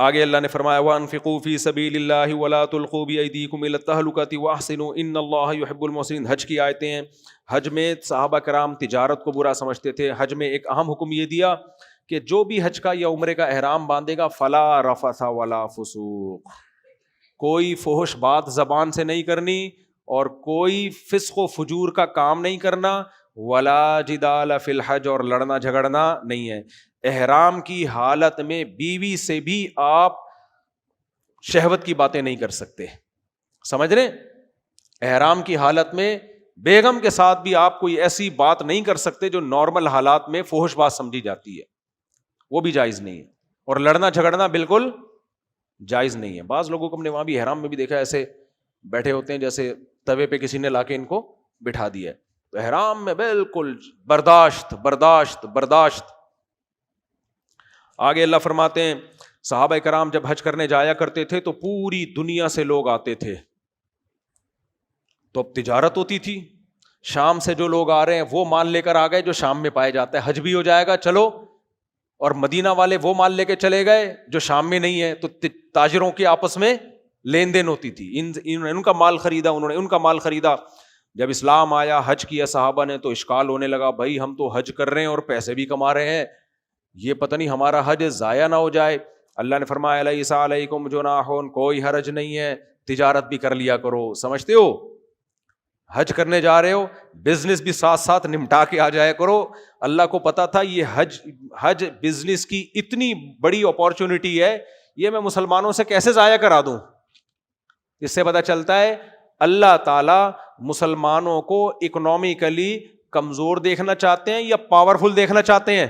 آگے اللہ نے فرمایا وَأَنفِقُوا فِي سَبِيلِ اللَّهِ وَلَا تُلْقُوا بِأَيْدِيكُمْ إِلَى التَّهْلُكَةِ وَأَحْسِنُوا إِنَّ اللَّهَ يُحِبُّ الْمُحْسِنِينَ۔ حج کی آیتیں ہیں۔ حج میں صحابہ کرام تجارت کو برا سمجھتے تھے۔ حج میں ایک اہم حکم یہ دیا کہ جو بھی حج کا یا عمرے کا احرام باندھے گا فلا رفث ولا فسوق، کوئی فحش بات زبان سے نہیں کرنی اور کوئی فسق و فجور کا کام نہیں کرنا، ولا جدال فی الحج، اور لڑنا جھگڑنا نہیں ہے۔ احرام کی حالت میں بیوی سے بھی آپ شہوت کی باتیں نہیں کر سکتے، سمجھ رہے؟ احرام کی حالت میں بیگم کے ساتھ بھی آپ کوئی ایسی بات نہیں کر سکتے جو نارمل حالات میں فحش بات سمجھی جاتی ہے، وہ بھی جائز نہیں ہے۔ اور لڑنا جھگڑنا بالکل جائز نہیں ہے۔ بعض لوگوں کو ہم نے وہاں بھی احرام میں بھی دیکھا ایسے بیٹھے ہوتے ہیں جیسے توے پہ کسی نے لا کے ان کو بٹھا دیا ہے، تو احرام میں بالکل برداشت برداشت برداشت۔ آگے اللہ فرماتے ہیں صحابہ کرام جب حج کرنے جایا کرتے تھے تو پوری دنیا سے لوگ آتے تھے، تو اب تجارت ہوتی تھی، شام سے جو لوگ آ رہے ہیں وہ مال لے کر آ گئے جو شام میں پائے جاتا ہے، حج بھی ہو جائے گا چلو، اور مدینہ والے وہ مال لے کے چلے گئے جو شام میں نہیں ہے، تو تاجروں کے آپس میں لین دین ہوتی تھی، ان کا مال خریدا، انہوں نے ان کا مال خریدا۔ جب اسلام آیا، حج کیا صحابہ نے، تو اشکال ہونے لگا، بھائی ہم تو حج کر رہے ہیں اور پیسے بھی کما رہے ہیں، یہ پتہ نہیں ہمارا حج ضائع نہ ہو جائے۔ اللہ نے فرمایا لیس علیکم جناح، کوئی حرج نہیں ہے، تجارت بھی کر لیا کرو۔ سمجھتے ہو حج کرنے جا رہے ہو، بزنس بھی ساتھ ساتھ نمٹا کے آ جایا کرو۔ اللہ کو پتا تھا یہ حج بزنس کی اتنی بڑی اپارچونٹی ہے، یہ میں مسلمانوں سے کیسے ضائع کرا دوں۔ اس سے پتا چلتا ہے اللہ تعالیٰ مسلمانوں کو اکنامکلی کمزور دیکھنا چاہتے ہیں یا پاورفل دیکھنا چاہتے ہیں؟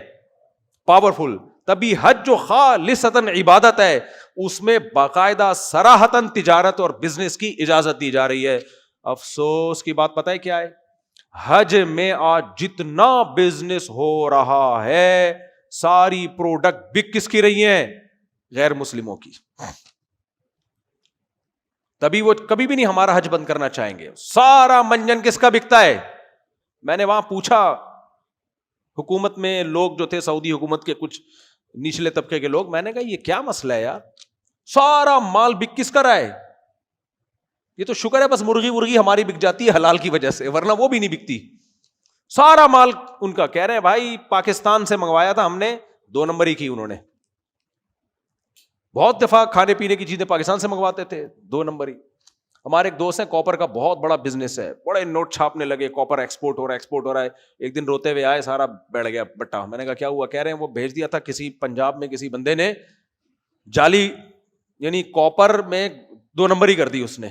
پاورفل۔ تبھی حج جو خالصتاً عبادت ہے اس میں باقاعدہ صراحتاً تجارت اور بزنس کی اجازت دی جا رہی ہے۔ افسوس کی بات پتہ ہے کیا ہے؟ حج میں آج جتنا بزنس ہو رہا ہے ساری پروڈکٹ بک کس کی رہی ہیں؟ غیر مسلموں کی۔ تبھی وہ کبھی بھی نہیں ہمارا حج بند کرنا چاہیں گے۔ سارا منجن کس کا بکتا ہے؟ میں نے وہاں پوچھا حکومت میں لوگ جو تھے، سعودی حکومت کے کچھ نچلے طبقے کے لوگ، میں نے کہا یہ کیا مسئلہ ہے یار، سارا مال بک کس کا رہا ہے؟ یہ تو شکر ہے بس مرغی ورغی ہماری بک جاتی ہے حلال کی وجہ سے، ورنہ وہ بھی نہیں بکتی۔ سارا مال ان کا، کہہ رہے ہیں بھائی پاکستان سے منگوایا تھا ہم نے، 2 نمبری کی انہوں نے، بہت دفعہ کھانے پینے کی چیزیں پاکستان سے منگواتے تھے، 2 نمبری۔ ہمارے ایک دوست ہیں، کاپر کا بہت بڑا بزنس ہے، بڑے نوٹ چھاپنے لگے، کاپر ایکسپورٹ ہو رہا ہے۔ ایک دن روتے ہوئے آئے، سارا بیٹھ گیا بٹا۔ میں نے کہا کیا ہوا؟ کہہ رہے ہیں وہ بھیج دیا تھا کسی پنجاب میں کسی بندے نے، جعلی یعنی کاپر میں 2 نمبری کر دی اس نے۔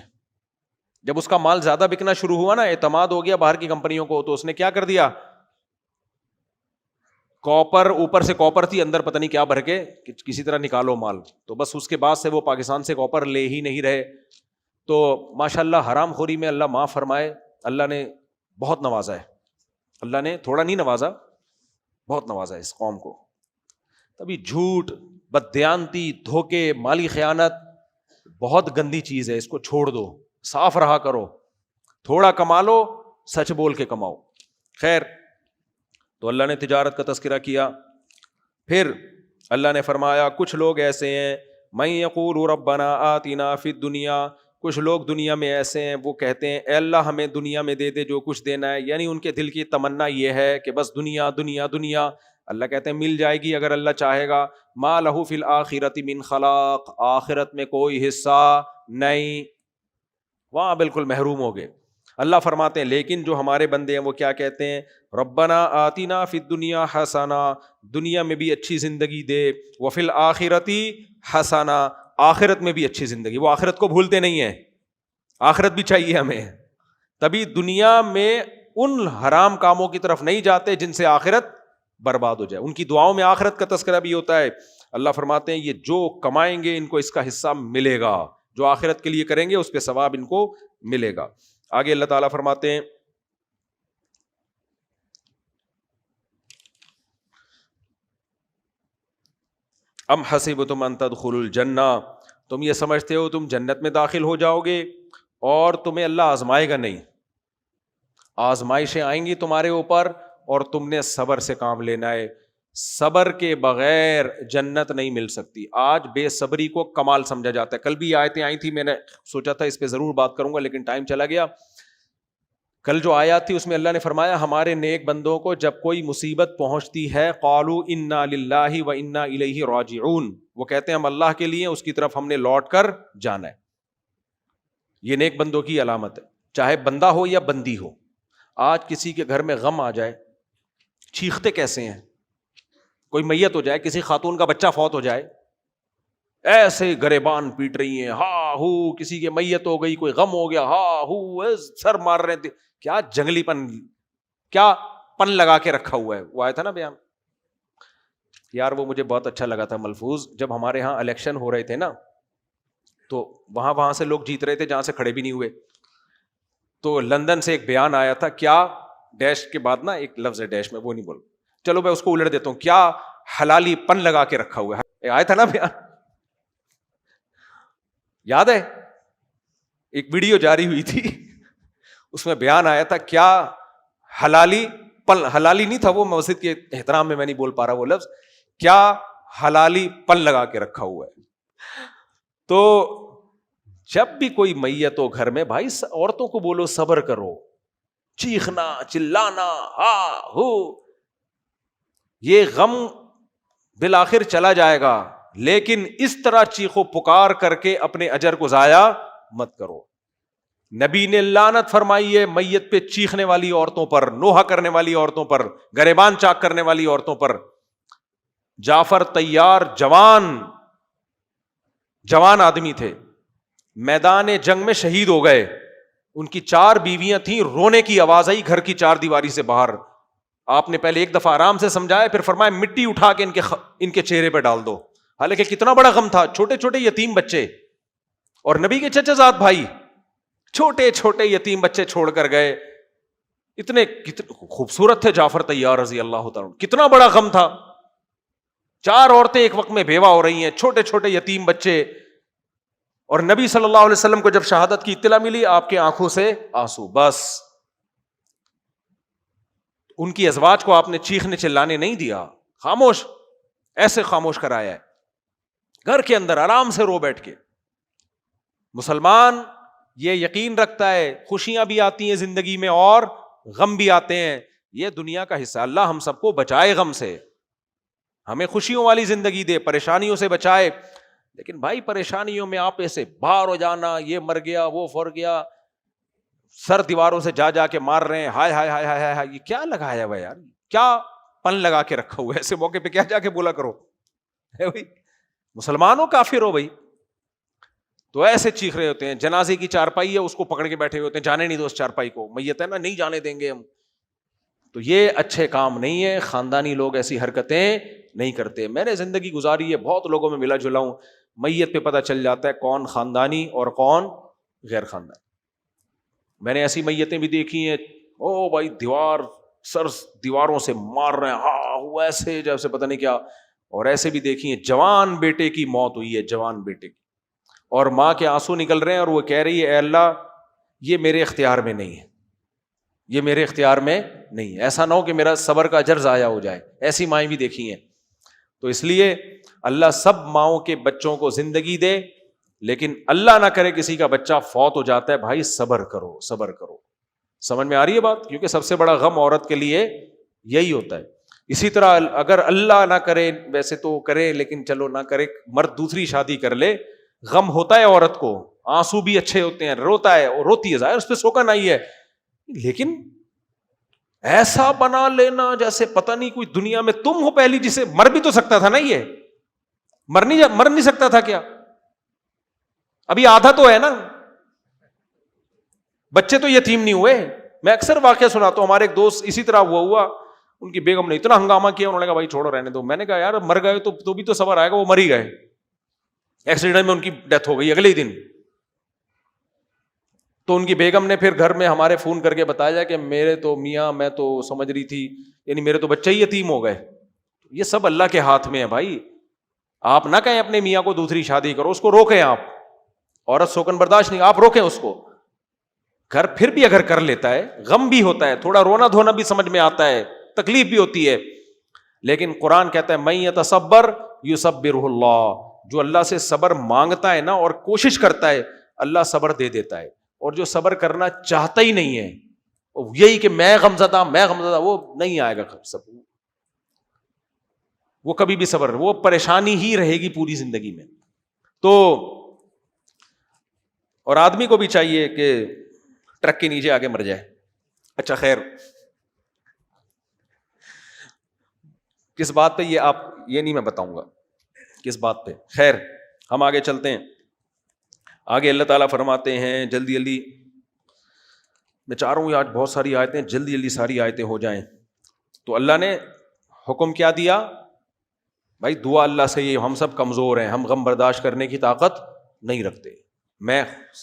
جب اس کا مال زیادہ بکنا شروع ہوا نا، اعتماد ہو گیا باہر کی کمپنیوں کو، تو اس نے کیا کر دیا، کاپر اوپر سے کاپر تھی، اندر پتہ نہیں کیا بھر کے کسی طرح نکالو مال، تو بس اس کے بعد سے وہ پاکستان سے کاپر لے ہی نہیں رہے۔ تو ماشاءاللہ حرام خوری میں اللہ معاف فرمائے، اللہ نے بہت نوازا ہے، اللہ نے تھوڑا نہیں نوازا، بہت نوازا ہے اس قوم کو۔ تبھی جھوٹ، بددیانتی، دھوکے، مالی خیانت بہت گندی چیز ہے، اس کو چھوڑ دو، صاف رہا کرو، تھوڑا کما لو، سچ بول کے کماؤ۔ خیر، تو اللہ نے تجارت کا تذکرہ کیا۔ پھر اللہ نے فرمایا کچھ لوگ ایسے ہیں من یقول ربنا آتنا فی الدنیا، کچھ لوگ دنیا میں ایسے ہیں وہ کہتے ہیں اے اللہ ہمیں دنیا میں دے دے جو کچھ دینا ہے، یعنی ان کے دل کی تمنا یہ ہے کہ بس دنیا دنیا دنیا۔ اللہ کہتے ہیں مل جائے گی اگر اللہ چاہے گا۔ ما لہ فی الآخرۃ من خلاق، آخرت میں کوئی حصہ نہیں، وہاں بالکل محروم ہو گئے۔ اللہ فرماتے ہیں لیکن جو ہمارے بندے ہیں وہ کیا کہتے ہیں، ربنا آتنا فی الدنیا حسنہ، دنیا میں بھی اچھی زندگی دے، وفی الآخرۃ حسنہ، آخرت میں بھی اچھی زندگی۔ وہ آخرت کو بھولتے نہیں ہیں، آخرت بھی چاہیے ہمیں، تبھی دنیا میں ان حرام کاموں کی طرف نہیں جاتے جن سے آخرت برباد ہو جائے۔ ان کی دعاؤں میں آخرت کا تذکرہ بھی ہوتا ہے۔ اللہ فرماتے ہیں یہ جو کمائیں گے ان کو اس کا حصہ ملے گا، جو آخرت کے لیے کریں گے اس پہ ثواب ان کو ملے گا۔ آگے اللہ تعالیٰ فرماتے ہیں ام حسبتم ان تدخلوا الجنہ، تم یہ سمجھتے ہو تم جنت میں داخل ہو جاؤ گے اور تمہیں اللہ آزمائے گا نہیں، آزمائشیں آئیں گی تمہارے اوپر اور تم نے صبر سے کام لینا ہے۔ صبر کے بغیر جنت نہیں مل سکتی. آج بے صبری کو کمال سمجھا جاتا ہے. کل بھی آیتیں آئی تھی, میں نے سوچا تھا اس پہ ضرور بات کروں گا لیکن ٹائم چلا گیا. کل جو آیات تھی اس میں اللہ نے فرمایا ہمارے نیک بندوں کو جب کوئی مصیبت پہنچتی ہے قالوا انا للہ و انا الیہ راجعون, وہ کہتے ہیں ہم اللہ کے لیے, اس کی طرف ہم نے لوٹ کر جانا ہے. یہ نیک بندوں کی علامت ہے, چاہے بندہ ہو یا بندی ہو. آج کسی کے گھر میں غم آ جائے, چیختے کیسے ہیں. کوئی میت ہو جائے, کسی خاتون کا بچہ فوت ہو جائے, ایسے گریبان پیٹ رہی ہیں, ہا ہو. کسی کے میت ہو گئی, کوئی غم ہو گیا, ہا ہو, سر مار رہے تھے. کیا جنگلی پن, کیا پن لگا کے رکھا ہوا ہے. وہ آیا تھا نا بیان یار, وہ مجھے بہت اچھا لگا تھا ملفوظ. جب ہمارے ہاں الیکشن ہو رہے تھے نا, تو وہاں سے لوگ جیت رہے تھے جہاں سے کھڑے بھی نہیں ہوئے. تو لندن سے ایک بیان آیا تھا, کیا ڈیش کے بعد نا ایک لفظ ہے ڈیش میں, وہ نہیں بول, چلو میں اس کو الٹ دیتا ہوں, کیا حلالی پن لگا کے رکھا ہوا ہے. آیا تھا نا بیان, یاد ہے؟ ایک ویڈیو جاری ہوئی تھی, اس میں بیان آیا تھا کیا حلالی پن, حلالی نہیں تھا وہ, مسجد کے احترام میں نہیں بول پا رہا وہ لفظ, کیا حلالی پن لگا کے رکھا ہوا ہے. تو جب بھی کوئی میت ہو گھر میں, بھائی عورتوں کو بولو صبر کرو, چیخنا چلانا ہا ہو, یہ غم بالآخر چلا جائے گا, لیکن اس طرح چیخو پکار کر کے اپنے اجر کو ضائع مت کرو. نبی نے لعنت فرمائی ہے میت پہ چیخنے والی عورتوں پر, نوحہ کرنے والی عورتوں پر, گریبان چاک کرنے والی عورتوں پر. جعفر طیار جوان آدمی تھے, میدان جنگ میں شہید ہو گئے. ان کی 4 بیویاں تھیں, رونے کی آواز آئی گھر کی 4 دیواری سے باہر. آپ نے پہلے ایک دفعہ آرام سے سمجھایا, پھر فرمایا مٹی اٹھا کے ان کے چہرے پہ ڈال دو. حالانکہ کتنا بڑا غم تھا, چھوٹے چھوٹے یتیم بچے, اور نبی کے چچا زاد بھائی چھوٹے چھوٹے یتیم بچے چھوڑ کر گئے. اتنے خوبصورت تھے جعفر طیار رضی اللہ تعالیٰ, کتنا بڑا غم تھا. 4 عورتیں ایک وقت میں بیوہ ہو رہی ہیں, چھوٹے چھوٹے یتیم بچے, اور نبی صلی اللہ علیہ وسلم کو جب شہادت کی اطلاع ملی, آپ کی آنکھوں سے آنسو. بس ان کی ازواج کو آپ نے چیخنے چلانے نہیں دیا, خاموش, ایسے خاموش کرایا ہے, گھر کے اندر آرام سے رو بیٹھ کے. مسلمان یہ یقین رکھتا ہے خوشیاں بھی آتی ہیں زندگی میں اور غم بھی آتے ہیں, یہ دنیا کا حصہ. اللہ ہم سب کو بچائے غم سے, ہمیں خوشیوں والی زندگی دے, پریشانیوں سے بچائے. لیکن بھائی پریشانیوں میں آپ ایسے باہر ہو جانا, یہ مر گیا وہ فر گیا, سر دیواروں سے جا کے مار رہے ہیں, ہائے ہائے ہائے ہائے ہائے, یہ کیا لگایا ہوا یار, کیا پن لگا کے رکھا ہوا ہے. ایسے موقع پہ کیا جا کے بولا کرو بھائی مسلمانوں کافر ہو بھائی. تو ایسے چیخ رہے ہوتے ہیں. جنازے کی چارپائی ہے, اس کو پکڑ کے بیٹھے ہوتے ہیں, جانے نہیں دو اس چارپائی کو, میت ہے نا نہیں جانے دیں گے ہم. تو یہ اچھے کام نہیں ہے, خاندانی لوگ ایسی حرکتیں نہیں کرتے. میں نے زندگی گزاری ہے, بہت لوگوں میں ملا جلا ہوں, میت پہ پتہ چل جاتا ہے کون خاندانی اور کون غیر خاندانی. میں نے ایسی میتیں بھی دیکھی ہیں, او بھائی دیواروں سے مار رہے ہیں, ہاں وہ ایسے جیسے پتہ نہیں کیا. اور ایسے بھی دیکھی ہیں جوان بیٹے کی موت ہوئی ہے, جوان بیٹے کی, اور ماں کے آنسو نکل رہے ہیں, اور وہ کہہ رہی ہے اے اللہ یہ میرے اختیار میں نہیں ہے, یہ میرے اختیار میں نہیں ہے, ایسا نہ ہو کہ میرا صبر کا اجر ضائع ہو جائے. ایسی مائیں بھی دیکھی ہیں. تو اس لیے اللہ سب ماؤں کے بچوں کو زندگی دے, لیکن اللہ نہ کرے کسی کا بچہ فوت ہو جاتا ہے, بھائی صبر کرو صبر کرو. سمجھ میں آ رہی ہے بات؟ کیونکہ سب سے بڑا غم عورت کے لیے یہی ہوتا ہے. اسی طرح اگر اللہ نہ کرے, ویسے تو کرے لیکن چلو نہ کرے, مرد دوسری شادی کر لے, غم ہوتا ہے عورت کو, آنسو بھی اچھے ہوتے ہیں, روتا ہے اور روتی ہے, ظاہر اس پہ سوکا نہیں ہے, لیکن ایسا بنا لینا جیسے پتہ نہیں کوئی دنیا میں تم ہو پہلی جسے مر بھی تو سکتا تھا نا, یہ مر نہیں سکتا تھا کیا؟ ابھی آدھا تو ہے نا, بچے تو یتیم نہیں ہوئے. میں اکثر واقعہ سناتا ہوں, ہمارے ایک دوست اسی طرح ہوا, ان کی بیگم نے اتنا ہنگامہ کیا, انہوں نے کہا بھائی چھوڑو رہنے دو. میں نے کہا یار مر گئے تو بھی تو صبر آئے گا, وہ مر ہی گئے, ایکسیڈنٹ میں ان کی ڈیتھ ہو گئی اگلے ہی دن. تو ان کی بیگم نے پھر گھر میں ہمارے فون کر کے بتایا کہ میرے تو میاں, میں تو سمجھ رہی تھی, یعنی میرے تو بچے ہی یتیم ہو گئے. یہ سب اللہ کے ہاتھ میں ہے بھائی. آپ نہ کہیں اپنے میاں کو دوسری شادی کرو, اس کو روکیں آپ, عورت سوکن برداشت نہیں, آپ روکیں اس کو. گھر پھر بھی اگر کر لیتا ہے, غم بھی ہوتا ہے, تھوڑا رونا دھونا بھی سمجھ میں آتا ہے, تکلیف بھی ہوتی ہے, لیکن قرآن کہتا ہے من یتصبر یصبرہ اللہ، جو اللہ سے صبر مانگتا ہے نا اور کوشش کرتا ہے اللہ صبر دے دیتا ہے، اور جو صبر کرنا چاہتا ہی نہیں ہے یہی کہ میں غمزدہ وہ نہیں آئے گا صبر، وہ کبھی بھی صبر، وہ پریشانی ہی رہے گی پوری زندگی میں۔ تو اور آدمی کو بھی چاہیے کہ ٹرک کے نیچے آگے مر جائے۔ اچھا خیر، کس بات پہ یہ نہیں میں بتاؤں گا کس بات پہ، خیر ہم آگے چلتے ہیں۔ آگے اللہ تعالیٰ فرماتے ہیں، جلدی جلدی میں چاہ رہا ہوں آج بہت ساری آیتیں جلدی جلدی ساری آیتیں ہو جائیں۔ تو اللہ نے حکم کیا دیا؟ بھائی دعا اللہ سے، یہ ہم سب کمزور ہیں، ہم غم برداشت کرنے کی طاقت نہیں رکھتے،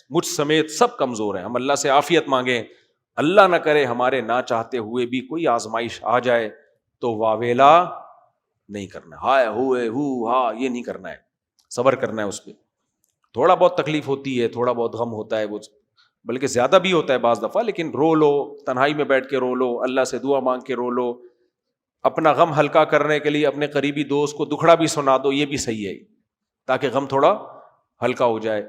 مجھ سمیت سب کمزور ہیں، ہم اللہ سے عافیت مانگیں۔ اللہ نہ کرے ہمارے نہ چاہتے ہوئے بھی کوئی آزمائش آ جائے تو واویلا نہیں کرنا، ہائے ہوئے ہاں یہ نہیں کرنا ہے، صبر کرنا ہے۔ اس پہ تھوڑا بہت تکلیف ہوتی ہے، تھوڑا بہت غم ہوتا ہے، وہ بلکہ زیادہ بھی ہوتا ہے بعض دفعہ، لیکن رو لو، تنہائی میں بیٹھ کے رو لو، اللہ سے دعا مانگ کے رو لو، اپنا غم ہلکا کرنے کے لیے اپنے قریبی دوست کو دکھڑا بھی سنا دو، یہ بھی صحیح ہے تاکہ غم تھوڑا ہلکا ہو جائے۔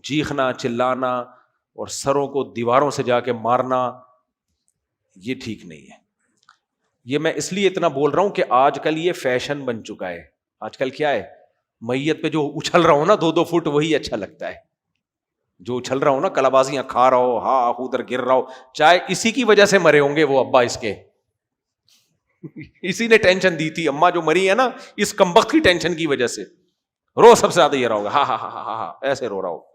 چیخنا چلانا اور سروں کو دیواروں سے جا کے مارنا یہ ٹھیک نہیں ہے۔ یہ میں اس لیے اتنا بول رہا ہوں کہ آج کل یہ فیشن بن چکا ہے۔ آج کل کیا ہے، میت پہ جو اچھل رہا ہو نا 2-2 فٹ، وہی اچھا لگتا ہے، جو اچھل رہا ہو نا، کلابازیاں کھا رہا ہو، ہاں ادھر گر رہا ہو، چاہے اسی کی وجہ سے مرے ہوں گے وہ ابا اس کے، اسی نے ٹینشن دی تھی، اماں جو مری ہے نا اس کمبخت کی ٹینشن کی وجہ سے، رو سب سے زیادہ یہ رہا ہوگا، ہاں ہاں ہاں ہاں ہاں ایسے رو رہا ہو۔